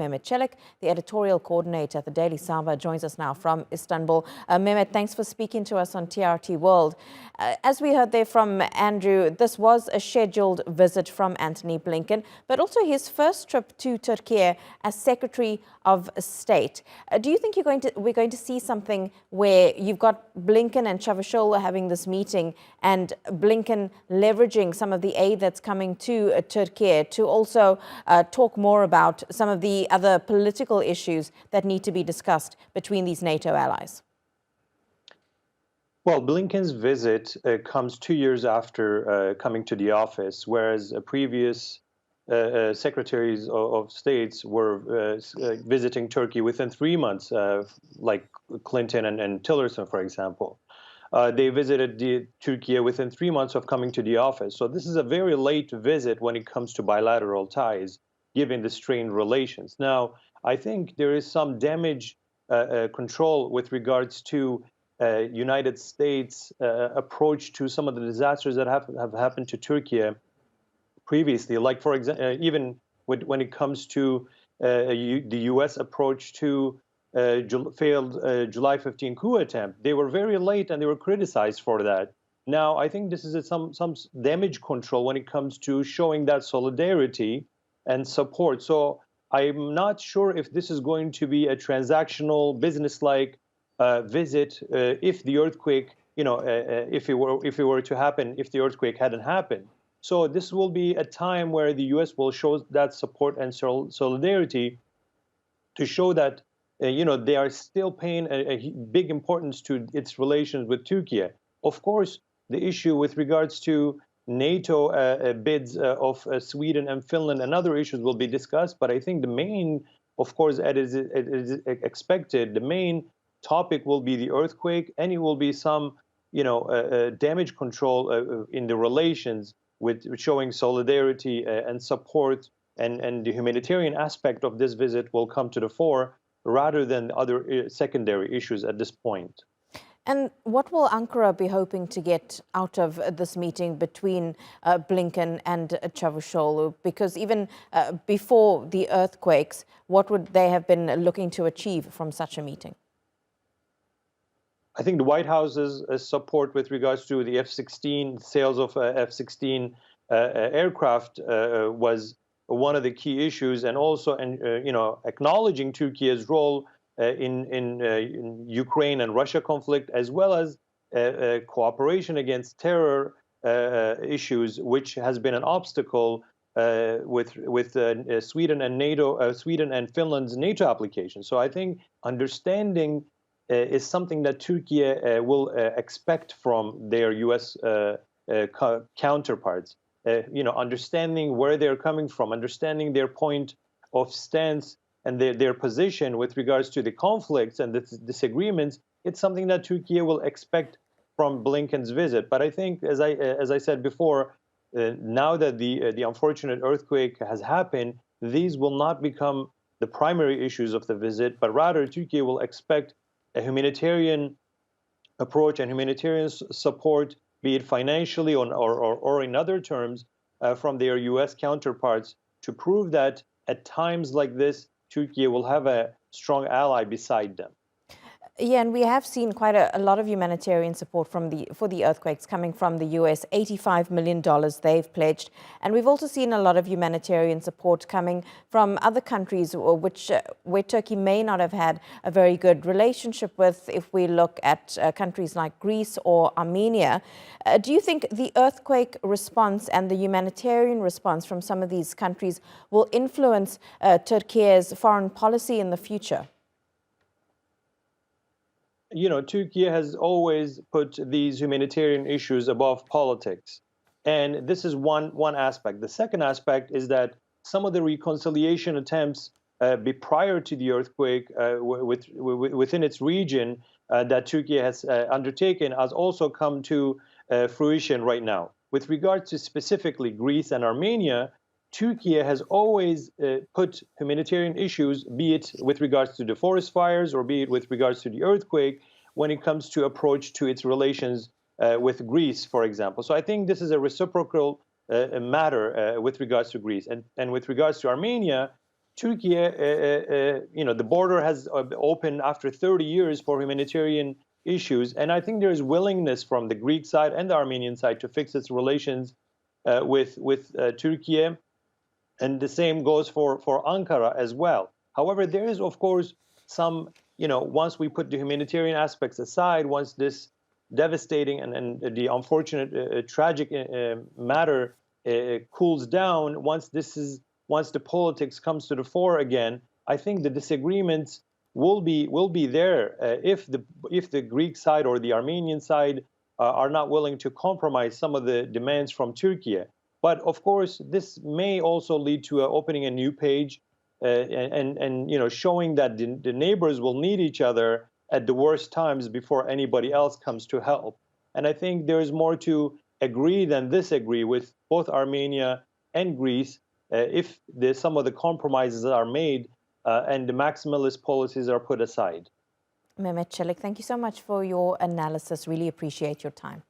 Mehmet Celik, the editorial coordinator at the Daily Sabah, joins us now from Istanbul. Mehmet, thanks for speaking to us on TRT World. As we heard there from Andrew, this was a scheduled visit from Antony Blinken, but also his first trip to Türkiye as Secretary of State. Do you think we're going to see something where you've got Blinken and Çavuşoğlu having this meeting and Blinken leveraging some of the aid that's coming to Türkiye to also talk more about some of the other political issues that need to be discussed between these NATO allies? Well, Blinken's visit comes 2 years after coming to the office, whereas previous secretaries of states were visiting Turkey within 3 months, like Clinton and Tillerson, for example. They visited Turkey within 3 months of coming to the office. So this is a very late visit when it comes to bilateral ties, given the strained relations. Now, I think there is some damage control with regards to United States approach to some of the disasters that have happened to Turkey previously. Like, for example, even when it comes to the U.S. approach to failed July 15 coup attempt, they were very late and they were criticized for that. Now, I think this is some damage control when it comes to showing that solidarity and support. So I'm not sure if this is going to be a transactional, business-like visit if the earthquake, if it were to happen, if the earthquake hadn't happened. So this will be a time where the U.S. will show that support and solidarity to show that they are still paying a big importance to its relations with Turkey. Of course, the issue with regards to NATO bids of Sweden and Finland and other issues will be discussed. But I think the main, of course, as it is expected, the main topic will be the earthquake, and it will be some, damage control in the relations with showing solidarity and support, and the humanitarian aspect of this visit will come to the fore rather than other secondary issues at this point. And what will Ankara be hoping to get out of this meeting between Blinken and Çavuşoğlu? Because even before the earthquakes, what would they have been looking to achieve from such a meeting? I think the White House's support with regards to the F-16, sales of F-16 aircraft was one of the key issues, and also, acknowledging Turkey's role in Ukraine and Russia conflict, as well as cooperation against terror issues, which has been an obstacle with Sweden and Finland's NATO application. So I think understanding is something that Turkey will expect from their U.S. counterparts. Understanding where they're coming from, understanding their point of stance and their position with regards to the conflicts and the disagreements, it's something that Turkey will expect from Blinken's visit. But I think, as I said before, now that the unfortunate earthquake has happened, these will not become the primary issues of the visit, but rather Turkey will expect a humanitarian approach and humanitarian support, be it financially or in other terms, from their U.S. counterparts, to prove that at times like this, Turkey will have a strong ally beside them. Yeah, and we have seen quite a lot of humanitarian support for the earthquakes coming from the U.S., $85 million they've pledged. And we've also seen a lot of humanitarian support coming from other countries where Turkey may not have had a very good relationship with, if we look at countries like Greece or Armenia. Do you think the earthquake response and the humanitarian response from some of these countries will influence Turkey's foreign policy in the future? Turkey has always put these humanitarian issues above politics. And this is one aspect. The second aspect is that some of the reconciliation attempts prior to the earthquake within its region that Turkey has undertaken has also come to fruition right now. With regard to specifically Greece and Armenia, Turkey has always put humanitarian issues, be it with regards to the forest fires or be it with regards to the earthquake, when it comes to approach to its relations with Greece, for example. So I think this is a reciprocal matter with regards to Greece. And with regards to Armenia, Turkey, the border has opened after 30 years for humanitarian issues, and I think there is willingness from the Greek side and the Armenian side to fix its relations with Turkey, and the same goes for Ankara as well. However, there is, of course, some, once we put the humanitarian aspects aside, once this devastating and the unfortunate, tragic matter cools down, once the politics comes to the fore again, I think the disagreements will be there if the Greek side or the Armenian side are not willing to compromise some of the demands from Turkey. But of course, this may also lead to opening a new page and showing that the neighbors will need each other at the worst times before anybody else comes to help. And I think there is more to agree than disagree with both Armenia and Greece if some of the compromises are made and the maximalist policies are put aside. Mehmet Celik, thank you so much for your analysis. Really appreciate your time.